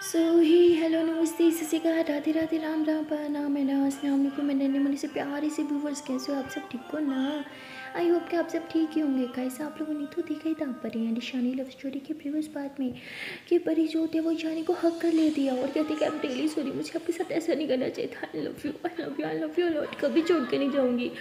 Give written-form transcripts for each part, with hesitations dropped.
सो ही hello नमस्ते सत श्री अकाल राधे राधे राम राम प्रणाम है ना अस्सलाम वालेकुम मेरे नन्हे मुन्ने से प्यारे से व्यूवर्स। कैसे हो आप सब? ठीक हो ना? आई होप कि आप सब ठीक ही होंगे। कैसा आप लोगों ने तो देखा ही था परी एंड ईशानी लव स्टोरी के प्रीवियस पार्ट में कि परी जो होती है वो ईशानी को हक कर लेती है और कहती है कि आई एम रियली सॉरी, मुझे आपके साथ ऐसा नहीं करना चाहिए था। I love you I love you I love you lot, कभी छोड़ के नहीं जाऊँगी।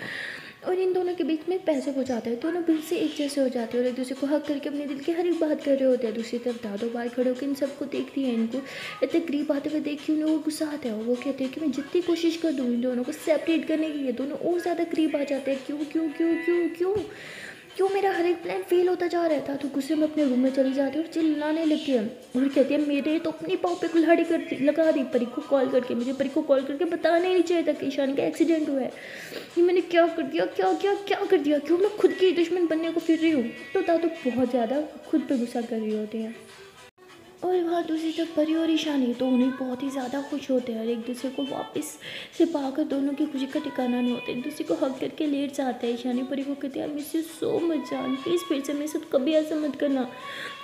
और इन दोनों के बीच में पैसे हो जाता है, दोनों बिल से एक जैसे हो जाते हैं और एक दूसरे को हक करके अपने दिल की हर एक बात कर रहे होते हैं। दूसरी तरफ दादो बाहर खड़े होकर इन सबको देखती है, इनको इतने करीब आते हुए देख के उन लोगों को गुस्सा आता है और वो कहते हैं कि मैं जितनी कोशिश कर दूँ इन दोनों को सेपरेट करने की, ये दोनों और ज़्यादा करीब आ जाते हैं। क्यों क्यों क्यों क्यों क्यों क्यों मेरा हर एक प्लान फेल होता जा रहा था। तो गुस्से में अपने रूम में चली जाती है और चिल्लाने लगती है और कहती है मेरे तो अपनी पाँव पे कुल्हाड़ी कर लगा दी परी को कॉल करके। मुझे परी को कॉल करके बताना ही नहीं चाहिए था कि ईशान का एक्सीडेंट हुआ है। ये मैंने क्या कर दिया, क्या क्या क्या कर दिया, क्यों मैं खुद की दुश्मन बनने को फिर रही हूँ। तो बहुत ज़्यादा खुद पे गुस्सा कर रही होती है। और वहाँ दूसरी तरफ परी और ईशानी तो उन्हें बहुत ही ज़्यादा खुश होते हैं और एक दूसरे को वापस से पाकर दोनों की खुशी का ठिकाना नहीं होता। एक दूसरे को हक करके लेट जाते हैं। ईशानी परी को कहती है I miss you so much जान, प्लीज़ फिर से मेरे साथ कभी ऐसा मत करना।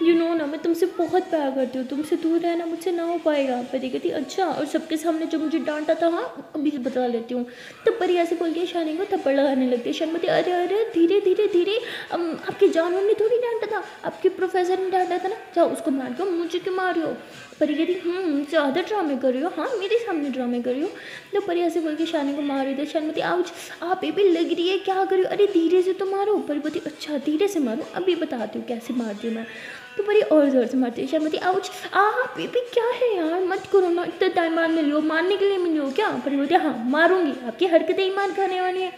यू नो ना मैं तुमसे बहुत प्यार करती हूँ, तुमसे दूर रहना मुझसे ना हो पाएगा। परी कहती अच्छा, और सबके सामने जो मुझे डांटा था हाँ अभी बता लेती हूँ। तो परी ऐसे बोल के ईशानी को थप्पड़ लगाने लगती है। ईशानी बोलती अरे अरे धीरे धीरे धीरे, आपके जानवर ने थोड़ी डांटा था, आपके प्रोफेसर ने डांटा था ना, जाओ उसको मार दो, मुझे क्यों मार रही हो। परी कहती ज़्यादा ड्रामे कर रही हो, हाँ मेरे सामने ड्रामे कर रही हो। तो परी ऐसे बोल के शानी को मार रही थी। शानी बोलती आउच आप भी लग रही है, क्या कर रही हो, अरे धीरे से तो मारो। परी बोलती अच्छा धीरे से मारो, अभी बताती हूँ कैसे मारती हूँ मैं। तो परी और ज़ोर से मारती है। शानी बोलती आउच बेबी क्या है यार, मत करो ना, इतना टाइम मारने लियो, मारने के लिए मिली हो क्या। परी बोलती हाँ मारूंगी, आपकी हरकतें ही मार खाने वाली है।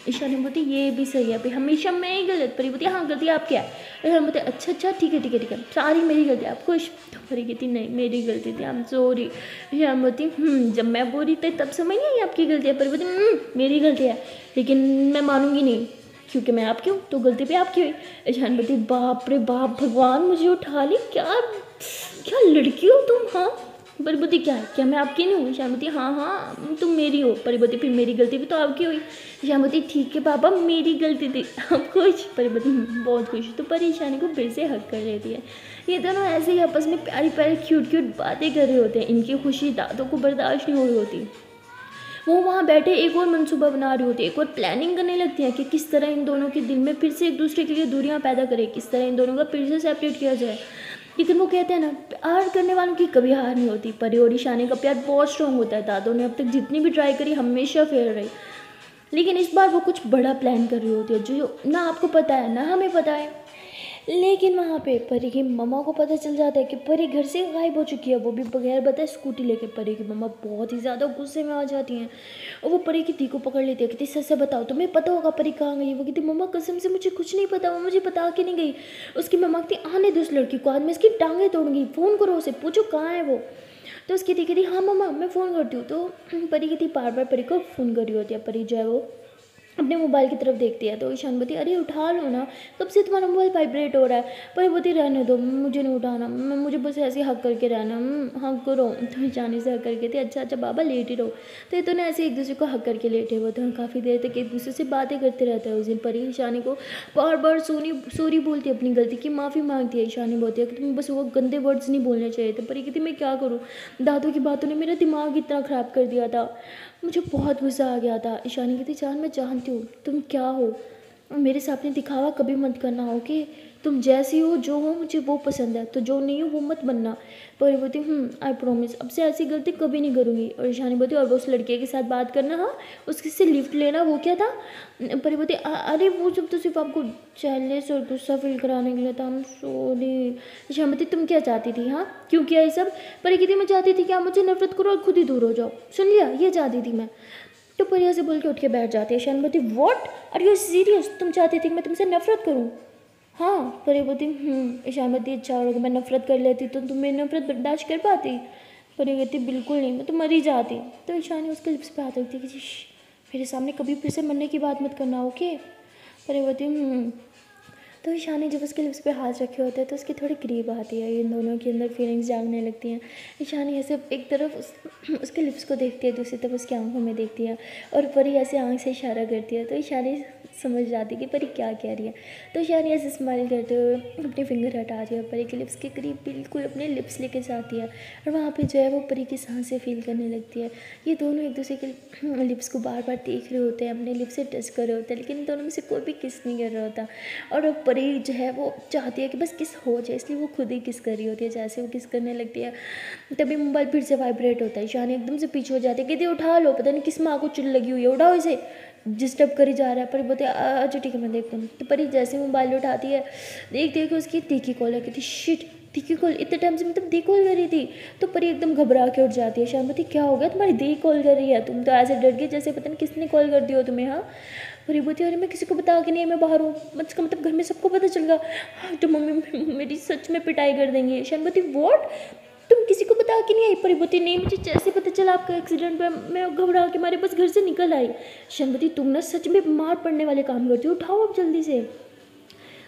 ईशानी बोलती ये भी सही है भाई, हमेशा मैं ही गलत। परी बोलती हाँ गलती आपकी है। ईशानी बोलती अच्छा अच्छा ठीक है ठीक है ठीक है, सारी मेरी गलती है, आप खुश। तो परी कहती नहीं मेरी गलती थी, आई एम सॉरी। ईशानी बोलती जब मैं बोल रही थी तब समझ नहीं आई आपकी गलती है। परी बोलती मेरी गलती है, लेकिन मैं मानूंगी नहीं क्योंकि मैं आपकी हूँ तो गलती भी आपकी हुई। ईशानी बोलती बाप रे बाप भगवान मुझे उठा ली, क्या क्या लड़की हो तुम। हाँ परिबती क्या है, क्या मैं आपकी नहीं हूँ। श्यामती हाँ हाँ तुम मेरी हो। परिबती फिर मेरी गलती भी तो आपकी हुई। श्यामती ठीक है पापा मेरी गलती थी, आप खुश। परिबती बहुत खुश। तो परेशानी को फिर से हक कर लेती है। ये दोनों ऐसे ही आपस में प्यारी प्यारी क्यूट क्यूट बातें कर रहे होते हैं। इनकी खुशी दादों को बर्दाश्त नहीं हो रही होती। वो वहाँ बैठे एक और मनसूबा बना रही होती है, एक और प्लानिंग करने लगती है कि किस तरह इन दोनों के दिल में फिर से एक दूसरे के लिए दूरियां पैदा करे, किस तरह इन दोनों का फिर से सेपरेट किया जाए। लेकिन वो कहते हैं ना प्यार करने वालों की कभी हार नहीं होती। परी और ईशानी का प्यार बहुत स्ट्रॉन्ग होता है। दादों ने अब तक जितनी भी ट्राई करी हमेशा फेल रही, लेकिन इस बार वो कुछ बड़ा प्लान कर रही होती है जो ना आपको पता है ना हमें पता है। लेकिन वहाँ पे परी की मम्मा को पता चल जाता है कि परी घर से गायब हो चुकी है, वो भी बगैर बताए स्कूटी लेके। परी की मम्मा बहुत ही ज़्यादा गुस्से में आ जाती हैं और वो परी की दी को पकड़ लेती है। कहती सच से बताओ तुम्हें पता होगा परी कहाँ गई। वो कहती मम्मा कसम से मुझे कुछ नहीं पता, वो मुझे बता के नहीं गई। उसकी मम्मा कहती आने दो उस लड़की को, आज मैं इसकी टांगें तोड़ूंगी, फ़ोन करो उसे, पूछो कहाँ है वो। तो उसकी दी कहती हाँ मम्मा मैं फ़ोन करती हूँ। तो परी कहती बार बार परी को फ़ोन कर रही होती है। परी जो है वो अपने मोबाइल की तरफ देखती है तो ईशान बोलती अरे उठा लो ना, कब से तुम्हारा मोबाइल वाइब्रेट हो रहा है। पर बोलती रहने दो मुझे नहीं उठाना, मैं मुझे बस ऐसे हक करके रहना, हक करो। तो ईशानी से हक करके थी अच्छा अच्छा बाबा लेट ही रहो। तो ये दोनों ऐसे एक दूसरे को हक करके लेटे हुए थे। काफ़ी देर तक एक दूसरे से बातें करते रहते हैं। उस दिन परी ईशानी को बार बार सॉरी बोलती है, अपनी गलती की माफ़ी मांगती है। ईशानी बोलती है कि तुम्हें बस वो गंदे वर्ड्स नहीं बोलने चाहिए थे। परी कहती मैं क्या करूँ, दादू की बातों ने मेरा दिमाग इतना ख़राब कर दिया था, मुझे बहुत गुस्सा आ गया था। ईशानी कहती जान मैं जानती हूँ तुम क्या हो, मेरे सामने दिखावा कभी मत करना हो कि तुम जैसी हो जो हो मुझे वो पसंद है, तो जो नहीं हो वो मत बनना। परी बोलती आई प्रॉमिस अब से ऐसी गलती कभी नहीं करूँगी। और ईशानी बोलती और वो उस लड़के के साथ बात करना, हाँ उसके से लिफ्ट लेना, वो क्या था। परी बोलती अरे वो सब तो सिर्फ आपको जेलस और गुस्सा फील कराने के लिए था, हम सॉरी। ईशानी बोलती तुम क्या चाहती थी, हाँ क्यों किया ये सब। परी कहती मैं चाहती थी कि आप मुझे नफरत करो और खुद ही दूर हो जाओ, सुन लिया ये चाहती थी मैं। तो परिया से बोल के उठ के बैठ जाती है। ईशानी बोलती व्हाट आर यू सीरियस, तुम चाहती थी कि मैं तुमसे नफरत करूँ। हाँ परी बोलती ईशानी बोलती अच्छा और अगर मैं नफरत कर लेती तो तुम मेरी नफरत बर्दाश्त कर पाती। परी कहती बिल्कुल नहीं, मैं तो मर ही जाती। तो ईशानी उसके लिप्स पे हाथ रखती कि मेरे सामने कभी फिर से मरने की बात मत करना ओके। परी बोलती तो ईशानी जब उसके लिप्स पे हाथ रखे होते हैं तो उसके थोड़ी करीब आती है, इन दोनों के अंदर फीलिंग्स जागने लगती हैं। ईशानी ऐसे एक तरफ उसके लिप्स को देखती है, दूसरी तरफ उसकी आंखों में देखती है और परी ऐसे आंख से इशारा करती है। तो ईशानी समझ जाती कि परी क्या कह रही है। तो शानिया से स्माइल करते हुए अपने फिंगर हटाती है और परी के लिप्स के करीब बिल्कुल अपने लिप्स लेके जाती है और वहाँ पे जो है वो परी की सांसें फील करने लगती है। ये दोनों एक दूसरे के लिप्स को बार बार देख रहे होते हैं, अपने लिप्स से टच कर रहे होते हैं, लेकिन इन दोनों में से कोई भी किस नहीं कर रहा होता। और अब परी जो है वो चाहती है कि बस किस हो जाए, इसलिए वो खुद ही किस कर रही होती है। जैसे वो किस करने लगती है तभी मोबाइल फिर से वाइब्रेट होता है। शानिया एकदम से पीछे हो जाती है, कहती उठा लो, पता नहीं किस माँ को चिल लगी हुई है, उठाओ इसे, डिस्टर्ब करी जा रहा है। परी बोलती है अच्छा ठीक है मैं देखता हूँ। तो परी जैसे मोबाइल उठाती है देखती है कि उसकी तीखी कॉल है। कहती शिट, तीखी कॉल, इतने टाइम से मतलब दी कॉल कर रही थी। तो परी एकदम घबरा के उठ जाती है। शाम बोलती क्या हो गया, तुम्हारी दी कॉल कर रही है, तुम तो ऐसे डर गई जैसे पता नहीं किसने कॉल कर दिया हो तुम्हें। हाँ, परी बोलती है अरे मैं किसी को बता के नहीं, मैं बाहर हूँ, मतलब घर में सबको पता चल गया तो मम्मी मेरी सच में पिटाई कर देंगी। शाम बोलती वॉट, तुम किसी को बता के नहीं आई? परिबती नहीं, मुझे जैसे पता चला आपका एक्सीडेंट हुआ मैं घबरा के मारे बस घर से निकल आई। शनवती तुम ना सच में मार पड़ने वाले काम करती हो, उठाओ अब जल्दी से।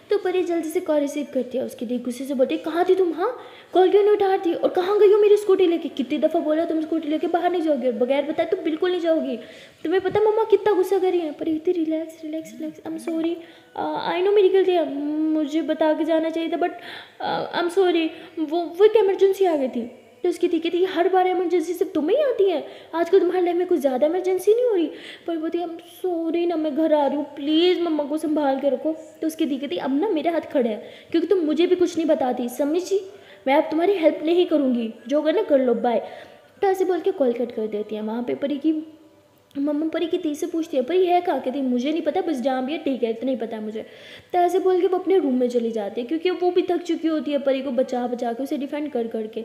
तो परी जल्दी से कॉल रिसीव करती है। उसकी दी गुस्से से बोलती कहाँ थी तुम, हाँ कॉल क्यों नहीं उठा रही और कहाँ गई हो मेरी स्कूटी लेके? कितनी दफ़ा बोला तुम स्कूटी लेके बाहर नहीं जाओगी और बगैर बताए तो बिल्कुल नहीं जाओगी। तुम्हें पता मम्मा कितना गुस्सा कर रही है? परी इतनी relax relax relax, I am sorry, I know मेरी गलती है, मुझे बता के जाना चाहिए था बट आई एम सॉरी, वो एक इमरजेंसी आ गई थी। तो उसकी थी कहती हर बार इमरजेंसी सिर्फ तुम्हें ही आती है, आजकल तुम्हारे लाइफ में कुछ ज़्यादा इमरजेंसी नहीं हो रही? पर बोलती है सॉरी ना, मैं घर आ रही हूँ, प्लीज़ मम्मा को संभाल के रखो। तो उसकी दी कहती अब ना मेरे हाथ खड़े हैं क्योंकि तुम मुझे भी कुछ नहीं बताती, समझी? मैं अब तुम्हारी हेल्प नहीं करूँगी, जो करना कर लो, बाय। तो ऐसे बोल के कॉल कट कर देती है। वहाँ पे परी की मम्मा परी की ती से पूछती है परी है कहाँ? कहती मुझे नहीं पता, बस जहाँ भी है ठीक है, इतना ही पता है मुझे। तो ऐसे बोल के वो अपने रूम में चली जाती है क्योंकि वो भी थक चुकी होती है परी को बचा बचा के, उसे डिफेंड कर करके।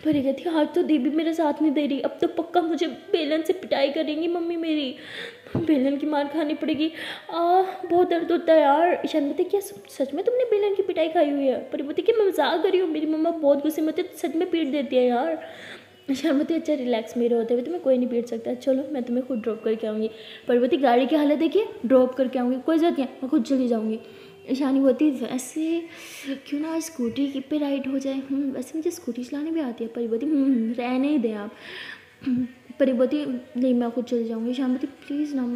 परी कहती है आज तो देवी मेरा साथ नहीं दे रही, अब तो पक्का मुझे बेलन से पिटाई करेंगी मम्मी मेरी, बेलन की मार खानी पड़ेगी। बहुत दर्द होता है यार। ईशान बोलते क्या सच में तुमने बेलन की पिटाई खाई हुई है? परी बोलती कि मैं मजाक कर रही हूँ, मेरी मम्मा बहुत गुस्से में होती है, सच में पीट देती है यार। शर्मती अच्छा रिलैक्स, मेरे होते हुए तुम्हें कोई नहीं पीट सकता, चलो मैं तुम्हें खुद ड्रॉप करके आऊँगी। पर्वती गाड़ी की हालत देखिए, ड्रॉप करके आऊँगी, कोई ज़रूरत नहीं, मैं खुद चली जाऊँगी। ईशानी बोलती वैसे क्यों ना स्कूटी की पे राइड हो जाए, वैसे मुझे स्कूटी चलाने भी आती है। परिवती रहने ही दें आप। परिवती नहीं मैं खुद चली जाऊँगी। शामवती प्लीज़ ना,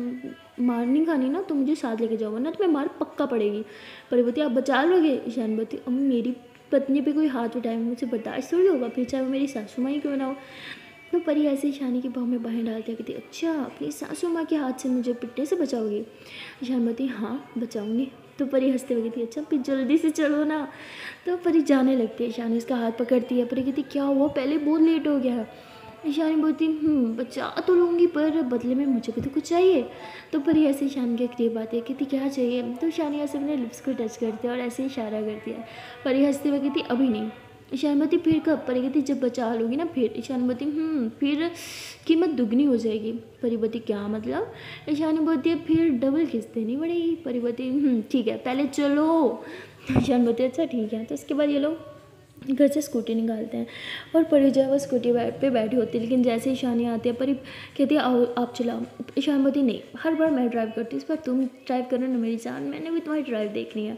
मार नहीं खानी ना तो मुझे साथ लेके जाओ ना तुम्हें मार पक्का पड़ेगी। परिवती आप बचा लोगे? ईशानवती अब मेरी पत्नी पे कोई हाथ उठाए मुझे बर्दाश्त थोड़ी होगा, फिर चाहे वो मेरी सासू माँ ही क्यों ना हो। तो परी ऐसे ही शानी की बाहों में बाहें डालती है, कहती अच्छा अपनी सासू माँ के हाथ से मुझे पिटने से बचाओगी? ईशानवती हाँ बचाऊंगी। तो परी हंसते हुए कहती अच्छा फिर जल्दी से चलो ना। तो परी जाने लगती है, शानी उसका हाथ पकड़ती है। परी कहती क्या हुआ, पहले बहुत लेट हो गया। ईशानी बोलती बचा तो लूँगी पर बदले में मुझे भी तो कुछ चाहिए। तो परी ऐसे शानी के करीब आती है, कहती क्या चाहिए? तो शानी ऐसे अपने लिप्स को टच करती है और ऐसे ही इशारा करती है। परी हंसते हुए कहती अभी नहीं। ईशानवती फिर कब? परी कहती जब बचा लोगी ना फिर। ईशानवती फिर कीमत दुगनी हो जाएगी। परिवती क्या मतलब? ईशानी बोलती है फिर डबल किस्त देनी पड़ेगी। परिवती ठीक है पहले चलो। ईशानवती अच्छा ठीक है। तो उसके बाद ये लोग घर से स्कूटी निकालते हैं और परी जो है वो स्कूटी पे बैठी होती है, लेकिन जैसे ही ईशानी आती है परी कहती है आओ आप चलाओ। ईशानवती नहीं, हर बार मैं ड्राइव करती हूँ, इस बार तुम ड्राइव करो ना मेरी जान, मैंने भी तुम्हारी ड्राइव देखनी है।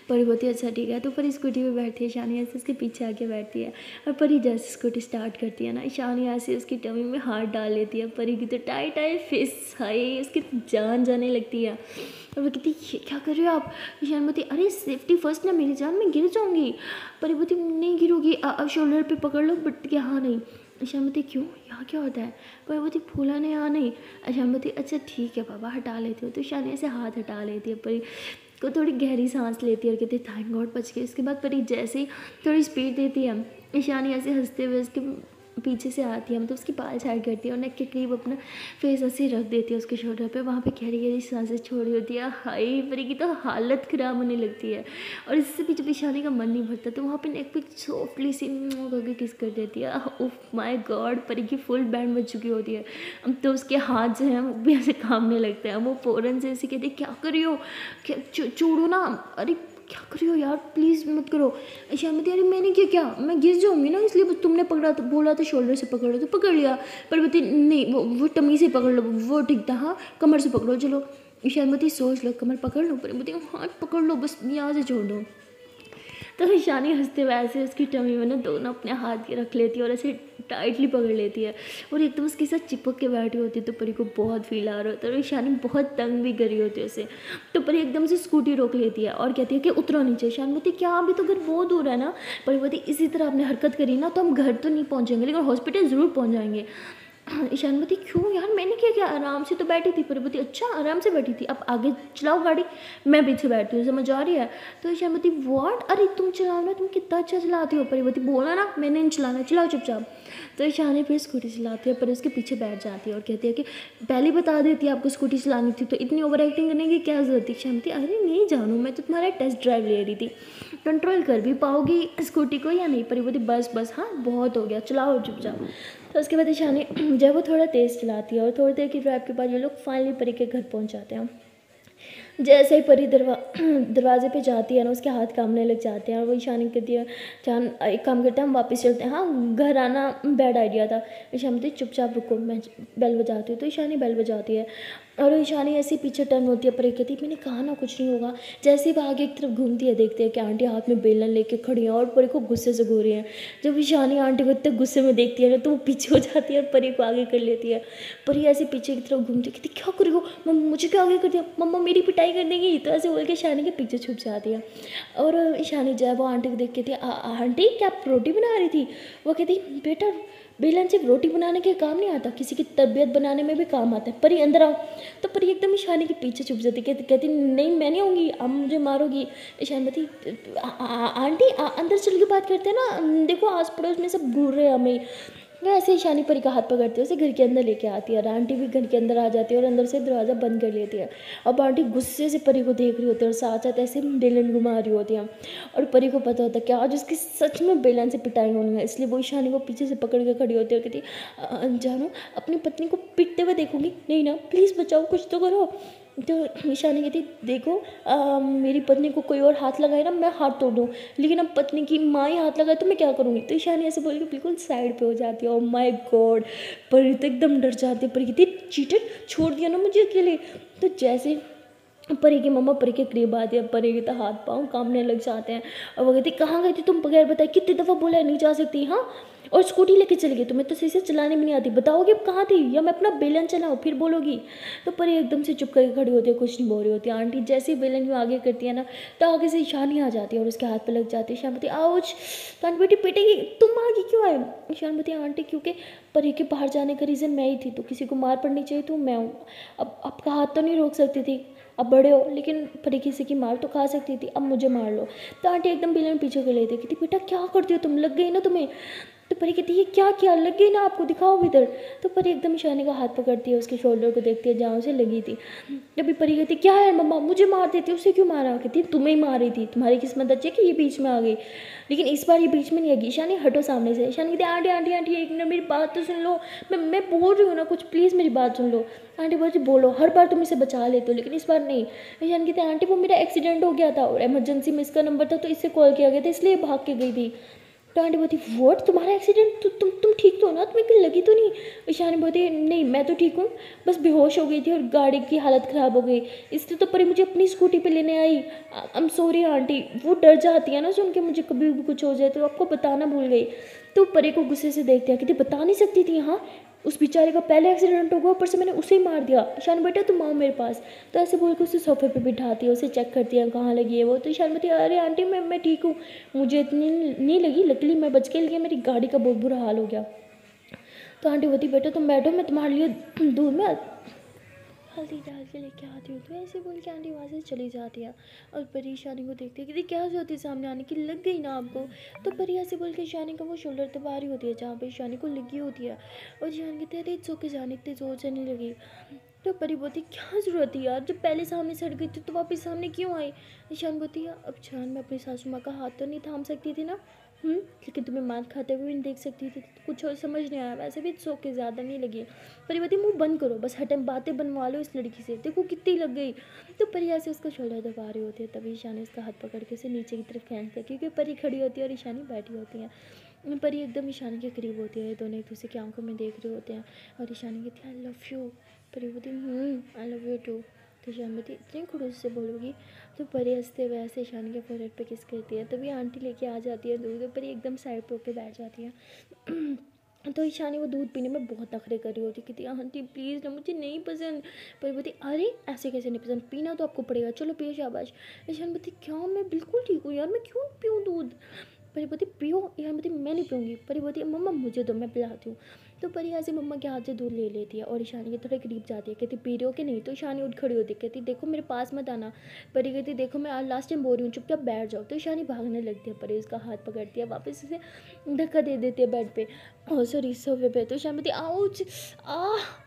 परी बोलती है अच्छा ठीक है। तो परी स्कूटी पे बैठती है, ईशानी ऐसे उसके पीछे आके बैठती है और परी जैसे स्कूटी स्टार्ट करती है ना, ईशानी ऐसे उसकी टमी में हाथ डाल लेती है। परी की तो टाइट टाइट फेस हाई, उसकी जान जाने लगती है और वो कहती ये क्या कर रहे हो आप? ईशानवती अरे सेफ्टी फर्स्ट ना मेरी जान, मैं गिर जाऊँगी। परी बोलती नहीं गिरोगी, अब शोल्डर पे पकड़ लो। बट यहाँ नहीं। ईशानवती क्यों, यहाँ क्या होता है? परिवती फूला ने यहाँ नहीं। ईशानवती अच्छा ठीक है बाबा हटा लेती हो। तो ईशानी ऐसे हाथ हटा लेती है, परी को थोड़ी गहरी सांस लेती है और कहती है थैंक गॉड बच गई। उसके बाद परी जैसे ही थोड़ी स्पीड देती है, ईशानी ऐसे हंसते हुए उसके पीछे से आती है, मतलब उसकी बाल साइड करती है और नेक के करीब अपना फेस ऐसे रख देती है उसके शोल्डर पे। वहाँ पे गहरी गहरी सांसें छोड़ी होती है। हाय परी की तो हालत ख़राब होने लगती है और इससे भी जब ईशानी का मन नहीं भरता तो वहाँ पे नेक पे सॉफ्टली सी करके किस कर देती है। उफ माय गॉड, परी की फुल बैंड बज चुकी होती है। अब तो उसके हाथ जो हैं वो भी ऐसे कामने लगते हैं। वो फ़ौरन से ऐसे कहती है क्या कर रही हो, क्या छोड़ो ना, अरे क्या कर रही हो यार प्लीज़ मत करो। ईशानवती अरे मैंने क्या मैं गिर जाऊँगी ना, इसलिए बस तुमने पकड़ा तो बोला तो शोल्डर से पकड़ो तो पकड़ लिया। परिवती नहीं वो टमी से पकड़ लो, वो ठीक था। हाँ कमर से पकड़ो चलो। ईशानवती सोच लो कमर पकड़ लो। परिवती हाथ पकड़ लो बस यहाँ से छोड़ दो। तो ईशानी हंसते हुए ऐसे उसकी टमी में ना दोनों अपने हाथ के रख लेती है और ऐसे टाइटली पकड़ लेती है और एकदम उसके साथ चिपक के बैठी होती है। तो परी को बहुत फील आ रहा होता है और ईशानी बहुत तंग भी करी होती है उसे। तो परी एकदम से स्कूटी रोक लेती है और कहती है कि उतरो नीचे। ईशानी बोलती क्या अभी तो घर बहुत दूर है ना। परी बोलती इसी तरह आपने हरकत करी ना तो हम घर तो नहीं पहुँचेंगे लेकिन हॉस्पिटल ज़रूर पहुँच जाएंगे। ईशानवती क्यों यार, मैंने क्या किया, आराम से तो बैठी थी। परिपति अच्छा आराम से बैठी थी, अब आगे चलाओ गाड़ी, मैं पीछे बैठती हूँ, समझ आ रही है। तो ईशानवती व्हाट, अरे तुम चलाओ ना, तुम कितना अच्छा चलाती हो। परिपति बोला ना मैंने नहीं चलाना, चलाओ चुपचाप। तो ईशानी फिर स्कूटी चलाती है पर उसके पीछे बैठ जाती है और कहती है कि पहले बता देती है आपको स्कूटी चलानी थी तो इतनी ओवर एक्टिंग करने की क्या जरूरत थी। ईशानवती अरे नहीं जानू, मैं तो तुम्हारा टेस्ट ड्राइव ले रही थी, कंट्रोल कर भी पाओगी स्कूटी को या नहीं। परिपति बस बस हाँ बहुत हो गया, चलाओ चुपचाप। तो उसके बाद ईशानी जब वो थोड़ा तेज़ चलाती है और थोड़ी देर की ड्राइव के बाद ये लोग फाइनली परी के घर पहुंच जाते हैं। जैसे ही परी दरवाजे पे जाती है ना उसके हाथ कांपने लग जाते हैं और वो ईशानी कहती है जान एक काम करते हैं हम वापस चलते हैं, हाँ घर आना बैड आइडिया था। ईशानी चुपचाप रुको मैं बेल बजाती हूँ। तो ईशानी बेल बजाती है और ईशानी ऐसे पीछे टर्न होती है। परी कहती मैंने कहा ना कुछ नहीं होगा। जैसे ही वो आगे एक तरफ घूमती है देखते हैं कि आंटी हाथ में बेलन लेके खड़ी है और परी को गुस्से से घूर रही है। जब ईशानी आंटी को इतने गुस्से में देखती है ना तो वो पीछे हो जाती है और परी को आगे कर लेती है। परी ऐसे पीछे की तरफ घूमती है, कहती क्या कर रही हो मम्मा, मुझे क्या आगे कर दिया, मम्मा मेरी पिटाई कर देंगी। तो ऐसे बोल के ईशानी के पीछे छुप जाती है और ईशानी जो है वो आंटी को देख के थी आंटी क्या आप रोटी बना रही थी। वो कहती बेटा बेलन सिर्फ रोटी बनाने के काम नहीं आता, किसी की तबीयत बनाने में भी काम आता है। परी अंदर आओ। तो परी एकदम ईशानी के पीछे छुप जाती, कहती नहीं मैं नहीं आऊँगी, आप मुझे मारोगी। ईशानी बताती आंटी अंदर चल के बात करते हैं ना, देखो आस पड़ोस में सब घूर रहे हैं हमें। वह ऐसे ईशानी परी का हाथ पकड़ती है, उसे घर के अंदर लेके आती है और आंटी भी घर के अंदर आ जाती है और अंदर से दरवाज़ा बंद कर लेती है। अब आंटी गुस्से से परी को देख रही होती है और साथ साथ ऐसे बेलन घुमा रही होती है और परी को पता होता है कि आज उसकी सच में बेलन से पिटाई होनी है। इसलिए वो ईशानी को पीछे से पकड़ के खड़ी होती है और कहती जानो अपनी पत्नी को पिटते हुए देखूंगी नहीं ना, प्लीज़ बचाओ, कुछ तो करो। तो ईशानी कहती देखो मेरी पत्नी को कोई और हाथ लगाए ना मैं हाथ तोड़ दूँ, लेकिन अब पत्नी की माँ ही हाथ लगाए तो मैं क्या करूँगी। तो ईशानी ऐसे बोल के बिल्कुल साइड पे हो जाती है। ओह माय गॉड, परी तो एकदम डर जाती है। परी कहती चीटर छोड़ दिया ना मुझे अकेले। तो जैसे परी की मम्मा परी के करीब आती है, परी के तो हाथ पाँव कांपने लग जाते हैं और वो कहती कहाँ गई थी तुम बगैर बताए, कितनी दफ़ा बोला है नहीं जा सकती, हाँ और स्कूटी लेके चली गई, तुम्हें तो सही से चलाने भी नहीं आती, बताओगी अब कहाँ थी या मैं अपना बेलन चलाऊँ फिर बोलोगी। तो परी एकदम से चुप करके खड़ी होती है, कुछ नहीं बोल रही होती। आंटी जैसे ही बेलन को आगे करती है ना तो आगे से ईशानी आ जाती है और उसके हाथ पर लग जाती है। ईशानी आओच, तो आंटी बेटी पिटेगी, तुम आगे क्यों आए। ईशानी आंटी क्योंकि परी के बाहर जाने का रीज़न मैं ही थी, तो किसी को मार पड़नी चाहिए तो मैं हूँ, अब आपका हाथ तो नहीं रोक सकती थी, अब बड़े हो लेकिन परी किसी की मार तो खा सकती थी, अब मुझे मार लो। तो आंटी एकदम बेलन पीछे कर लेती, कहती बेटा क्या करती हो तुम, लग गई ना तुम्हें। तो परी कहती है क्या किया, लग गई ना आपको, दिखाओ इधर। तो परी एकदम ईशानी का हाथ पकड़ती है, उसके शोल्डर को देखती है जहाँ उसे लगी थी। तभी परी कहती क्या है मम्मा, मुझे मार देती, उससे क्यों मारा। कहती तुम्हें ही मारी थी, तुम्हारी किस्मत अच्छी है कि ये बीच में आ गई, लेकिन इस बार ये बीच में नहीं आएगी। ईशानी हटो सामने से। ईशानी कहती आंटी आंटी आंटी एक मिनट मेरी बात तो सुन लो, मैं बोल रही हूँ ना कुछ, प्लीज़ मेरी बात सुन लो। आंटी बोलती बोलो, हर बार तुम इसे बचा लेते हो लेकिन इस बार नहीं। ईशानी कहती आंटी वो मेरा एक्सीडेंट हो गया था और इमरजेंसी में इसका नंबर था तो इससे कॉल किया गया था, इसलिए भाग के गई थी। तो आंटी बोलती वॉट, तुम्हारा एक्सीडेंट, तो तुम ठीक तो हो ना, तुम्हें कहीं लगी तो नहीं। ईशानी बोलती नहीं मैं तो ठीक हूँ, बस बेहोश हो गई थी और गाड़ी की हालत ख़राब हो गई, इसलिए तो परी मुझे अपनी स्कूटी पे लेने आई। आई एम सॉरी आंटी, वो डर जाती है ना सुन के मुझे कभी भी कुछ हो जाए, तो आपको बताना भूल गई। तो परी को गुस्से से देखते हैं, कहती बता नहीं सकती थी, हाँ उस बेचारे का पहले एक्सीडेंट होगा, ऊपर से मैंने उसे ही मार दिया। ईशान बेटा तुम आओ मेरे पास। तो ऐसे बोल के उसे सोफे पे बिठाती है, उसे चेक करती है कहाँ लगी है वो। तो ईशान बोलती है अरे आंटी मैं ठीक हूँ, मुझे इतनी नहीं लगी, लकली मैं बच के, लेकिन मेरी गाड़ी का बहुत बुरा हाल हो गया। तो आंटी बोलती बेटा तुम बैठो, मैं तुम्हारे लिए दूध में हल्दी डाल के लेके आती हूँ। तो ऐसे बोल के आंटी वहाँ से चली जाती है और परी ईशानी को देखती है कि क्या जरूरत है सामने आने की, लग गई ना आपको। तो परी ऐसे बोल के ईशानी का वो शोल्डर दबा रही होती है जहाँ पे ईशानी को लगी होती है और ईशानी कहती है अरे इट्स ओके जान, इतनी जोर से नहीं लगी। तो परी बोलती क्या ज़रूरत है यार, जब पहले सामने सड़ गई थी तो वापस सामने क्यों आई। ईशान बोलती है अब जान मैं अपनी सासू माँ का हाथ तो नहीं थाम सकती थी ना, लेकिन तुम्हें मार खाते हुए नहीं देख सकती थी, कुछ और समझ नहीं आया, वैसे भी सो के ज़्यादा नहीं लगी। परी बोलती मुँह बंद करो, बस हटम बातें बनवा लो इस लड़की से, देखो कितनी लग गई। तो परी ऐसे उसका शोल्डर दबा रही होती है, तभी ईशानी उसका हाथ पकड़ के उसे नीचे की तरफ खींचती है, क्योंकि परी खड़ी होती है और ईशानी बैठी होती है। परी एकदम ईशानी के करीब होती है, दोनों एक दूसरे की आंखों में देख रहे होते हैं और ईशानी कहती है आई लव यू। परी बोलती आई लव यू टू। तो ईशानवती इतनी खड़ूस से बोलोगी। तो परी हंसते हुए ऐसे ईशानी के फोrehead पे किस करती है। तभी आंटी लेके आ जाती है दूध, तो परी एकदम साइड पे होके बैठ जाती है। तो ईशानी वो दूध पीने में बहुत नखरे कर रही होती, कहती आंटी प्लीज़ ना, मुझे नहीं पसंद। पर बोलती अरे ऐसे कैसे नहीं पसंद, पीना तो आपको पड़ेगा, चलो पियो शाबाश। ईशान बोलती क्या, मैं बिल्कुल ठीक हूँ यार, मैं क्यों पीऊँ दूध। परी बोलती पियो। ईशान बोलती मैं नहीं पीऊँगी। परी बोलती मम्मा मुझे दो, मैं पिलाती हूँ। तो परी ऐसे मम्मा के हाथ से दूध ले लेती है और ईशानी के थोड़े करीब जाती है, कहती पी रही हो कि नहीं। तो ईशानी उठ खड़ी होती है, कहती देखो मेरे पास मत आना। परी कहती देखो मैं आज लास्ट टाइम बोल रही हूँ, चुपचाप बैठ जाओ। तो ईशानी भागने लगती है, परी उसका हाथ पकड़ती है, वापस उसे धक्का दे देती है बेड पे, ओ सॉरी सोफे पे। तो ईशान बोलती आउच,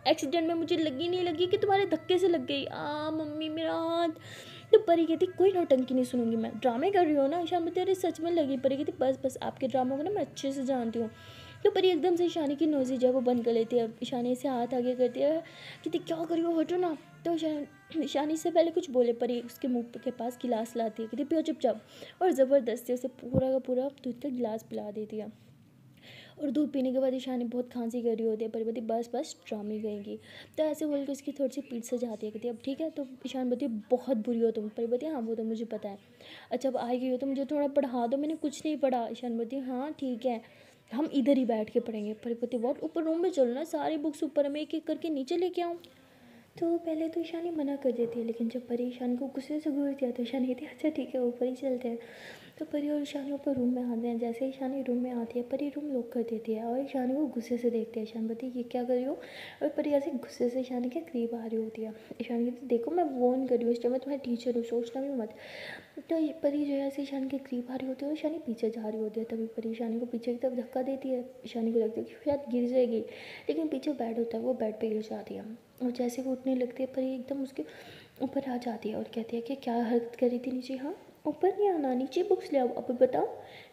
एक्सीडेंट में मुझे लगी नहीं लगी कि तुम्हारे धक्के से लग गई, मम्मी मेरा हाथ। तो परी कहती कोई नौटंकी नहीं सुनूंगी, मैं ड्रामे कर रही हूँ ना। ईशान बोलती अरे सच में लगी। परी कहती बस बस आपके ड्रामों को ना मैं अच्छे से जानती हूँ। तो परी एकदम से ईशानी की नोज़ी जो है वो बंद कर लेती है, ईशानी से हाथ आगे करती है, कहती क्या करी हो, हटो ना। तो ईशानी से पहले कुछ बोले परी उसके मुंह के पास गिलास लाती है, कहती पियो चुपचाप, और ज़बरदस्ती उसे पूरा का पूरा दूध का गिलास पिला देती है। और दूध पीने के बाद ईशानी बहुत खांसी कर रही होती है, परी बोलती बस बस ड्रामे गएंगी। तो ऐसे बोल के उसकी थोड़ी सी पीठ से जाती है, कहती अब ठीक है। तो ईशान बोलती बहुत बुरी हो तुम। परी बोलती हाँ वो तो मुझे पता है। अच्छा अब आई गई हो तो मुझे थोड़ा पढ़ा दो, मैंने कुछ नहीं पढ़ा। ईशान बोलती हाँ ठीक है, हम इधर ही बैठ के पढ़ेंगे। परी बोलती व्हाट, ऊपर रूम में चलो ना, सारी बुक्स ऊपर मैं एक एक करके नीचे लेके आऊँ। तो पहले तो ईशानी मना कर देती है, लेकिन जब परी ईशान को गुस्से से घूरती है तो ईशानी कहती है अच्छा ठीक है ऊपर ही चलते हैं। तो परी और ईशानी ऊपर रूम में आते हैं। जैसे ईशानी रूम में आती है, परी रूम लॉक कर देती है और ईशानी को गुस्से से देखती है। ईशान बोलती ये क्या कर रही हो, और परी ऐसे गुस्से से ईशानी के करीब आ रही होती है। ईशानी कहती देखो मैं वार्न कर रही हूँ, इस टाइम मैं तुम्हारी टीचर हूँ, सोचना भी मत। तो परी जो है ऐसे ईशानी के करीब आ रही होती है और ईशानी पीछे जा रही होती है। तभी परी ईशानी को पीछे की तरफ धक्का देती है। ईशानी को लगता है कि शायद गिर जाएगी, लेकिन पीछे बेड होता है, वो बेड पे गिर जाती है। और जैसे वो उठने लगती है, परी एकदम उसके ऊपर आ जाती है और कहती है कि क्या हरकत करी थी नीचे, हाँ ऊपर नहीं आना, नीचे बुक्स ले आओ। अब बताओ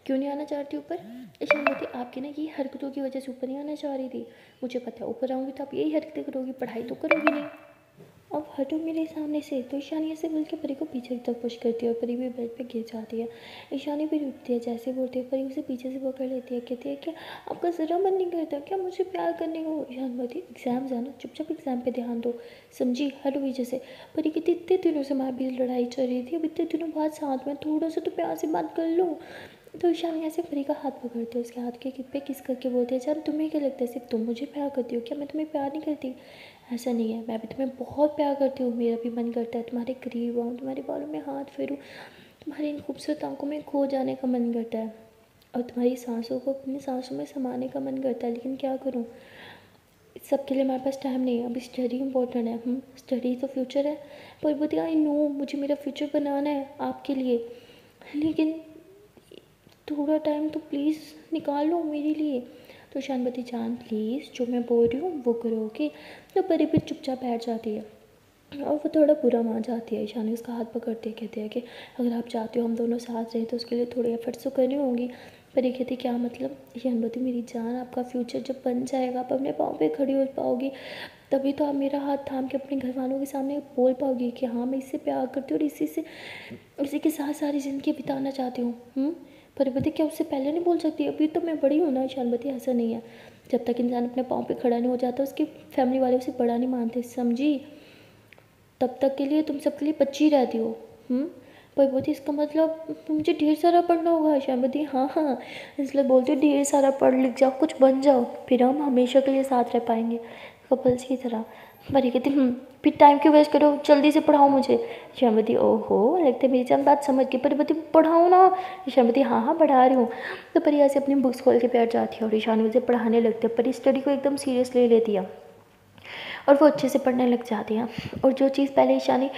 क्यों नहीं आना चाहती ऊपर। ईशान बोलती आपकी ना ये हरकतों की वजह से ऊपर नहीं आना चाह रही थी, मुझे पता है ऊपर आऊँगी तो आप यही हरकतें करोगी, पढ़ाई तो करोगी नहीं, अब हटो मेरे सामने से। तो ईशानी ऐसे बोल के परी को पीछे की तरफ पुश करती है और परी भी बेड पे गिर जाती है। ईशानी भी रुकती है, जैसे बोलती है परी उसे पीछे से पकड़ लेती है, कहती है कि आपका ज़रा मन नहीं करता क्या मुझे प्यार करने को। ईशान बोलती है एग्ज़ाम जाना, चुपचाप एग्ज़ाम पे ध्यान दो, समझी, हटो पीछे से। परी कहती इतने दिनों से हमारी भी लड़ाई चल रही थी, अब इतने दिनों बाद साथ में थोड़ा सा तो प्यार से बात कर लो। तो ईशानी ऐसे परी का हाथ पकड़ते हैं, उसके हाथ के पे किस करके बोलते हैं जान तुम्हें क्या लगता है सिर्फ तुम मुझे प्यार करती हो क्या, मैं तुम्हें प्यार नहीं करती। ऐसा नहीं है, मैं भी तुम्हें बहुत प्यार करती हूँ, मेरा भी मन करता है तुम्हारे करीब आऊँ, तुम्हारे बालों में हाथ फेरूँ, तुम्हारी इन खूबसूरत आंखों में खो जाने का मन करता है, और तुम्हारी सांसों को अपनी सांसों में समाने का मन करता है, लेकिन क्या करूँ, इस सब के लिए हमारे पास टाइम नहीं है, अभी स्टडी इंपॉर्टेंट है। स्टडी तो फ्यूचर है। पर बोलती आई नो मुझे मेरा फ्यूचर बनाना है आपके लिए, लेकिन थोड़ा टाइम तो प्लीज़ निकालो मेरे लिए। तो शानवती जान प्लीज़ जो मैं बोल रही हूँ वो करो ओके। तो परी भी चुपचाप बैठ जाती है और वो थोड़ा बुरा मान जाती है। ईशानी उसका हाथ पकड़ते कहते हैं कि अगर आप चाहते हो हम दोनों साथ रहें तो उसके लिए थोड़ी एफर्ट्स तो करनी होंगी। परी कहती क्या मतलब। ईशानवती मेरी जान आपका फ्यूचर जब बन जाएगा, आप अपने पाँव पे खड़ी हो पाओगी, तभी तो आप मेरा हाथ थाम के अपने घर वालों के सामने बोल पाओगी कि हाँ मैं इससे प्यार करती हूँ और इसी के साथ सारी ज़िंदगी बिताना चाहती हूँ। परिपति क्या उससे पहले नहीं बोल सकती, अभी तो मैं बड़ी हूँ ना। शानवती ऐसा नहीं है, जब तक इंसान अपने पाँव पे खड़ा नहीं हो जाता उसकी फैमिली वाले उसे बड़ा नहीं मानते, समझी, तब तक के लिए तुम सबके लिए बच्ची रहती हो। परिपति इसका मतलब मुझे ढेर सारा पढ़ना होगा। शानवती हाँ हाँ, इसलिए बोलती हूँ ढेर सारा पढ़ लिख जाओ, कुछ बन जाओ, फिर हम हमेशा के लिए साथ रह पाएंगे कपल्स की तरह। परी कहती फिर टाइम क्यों वेस्ट करो, जल्दी से पढ़ाओ मुझे। श्यामवती ओहो लगता है मेरी जान बात समझ गई। परी पढ़ाओ ना। श्यामवती हाँ हाँ पढ़ा रही हूँ। तो परी ऐसे अपनी बुक्स खोल के बैठ जाती है और ईशानी उसे पढ़ाने लगती है। परी स्टडी को एकदम सीरियस ले लेती है और वो अच्छे से पढ़ने लग जाती है। और जो चीज़ पहले ईशानी